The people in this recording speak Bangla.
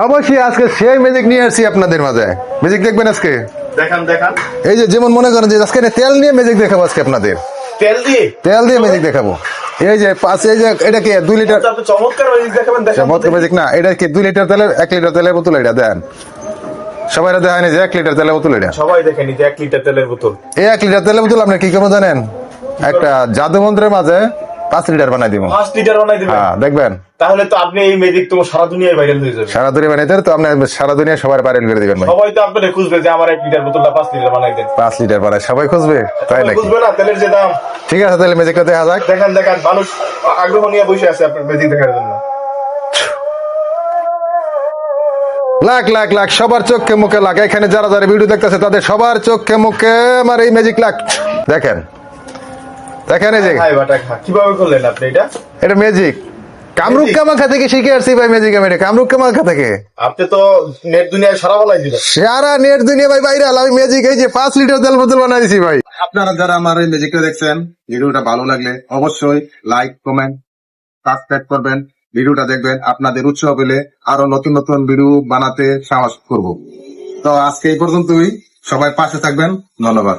অবশ্যই আজকে সেই ম্যাজিক নিয়ে আসছি আপনাদের মাঝে। ম্যাজিক দেখবেন আজকে? দেখান দেখান। এই যে যেমন মনে করেন যে আজকে তেল নিয়ে ম্যাজিক দেখাবো আজকে আপনাদের। তেল দিয়ে ম্যাজিক দেখাবো। এই যে এই যে এটা কি 2 লিটার চমৎকার ম্যাজিক দেখাবেন। চমৎকার ম্যাজিক না, এটা কি 2 লিটার তেলের 1 লিটার তেলের বোতল। এটা দেন সবাই দেখায়নি যে 1 লিটার তেলের বোতল। এটা সবাই দেখেনি যে 1 লিটার তেলের বোতল। এই 1 লিটার তেলের বোতল আপনি কি করবেন জানেন? একটা জাদু মন্ত্রের মাঝে 5 লিটার বানাই দিব। 5 লিটার বানাই দিবেন? হ্যাঁ, দেখবেন। তাহলে তো আপনি এই ম্যাজিক তো সারা দুনিয়ায় ভাইরাল হয়ে যাবে। সারা দুনিয়া বানাইতে তো আপনি সারা দুনিয়া সবার ভাইরাল করে দিবেন ভাই। সবাই তো আপনারে খুঁজবে যে আমার 1 লিটার বোতলটা 5 লিটার বানাই দেন। 5 লিটার বানাই সবাই খুঁজবে, তাই নাকি? খুঁজবে না, তেলের যে দাম। ঠিক আছে, তাহলে ম্যাজিকটা দেখা যাক। দেখান দেখান, মানুষ আগ্রহ নিয়ে বসে আছে আপনার ম্যাজিক দেখার জন্য। লাখ লাখ লাখ সবার চোখে মুখে লাখ। এখানে যারা যারা ভিডিও দেখতেছে তাদের সবার চোখে মুখে আমার এই ম্যাজিক লাখ। দেখেন দেখেন এই যে কিভাবে করলেন আপনি এটা? এটা ম্যাজিক কামরূপ কামাখ্যা থেকে শিখে আসছি ভাই। ম্যাজিক আমি এটা কামরূপ কামাখ্যা থেকে। আপনি তো নেট দুনিয়ায় সারা বলাই দিলেন। সারা নেট দুনিয়া ভাই ভাইরাল। আমি ম্যাজিক এই যে 5 লিটার তেল বোতল বানাই দিছি ভাই। আপনারা যারা আমার এই ম্যাজিকটা দেখছেন, ভিডিওটা ভালো লাগলে অবশ্যই লাইক কমেন্ট সাবস্ক্রাইব করবেন, ভিডিওটা দেখবেন। আপনাদের উৎসাহ পেলে আরো নতুন নতুন ভিডিও বানাতে সাহস করব। তো আজকে এই পর্যন্তই, সবাই পাশে থাকবেন। ধন্যবাদ।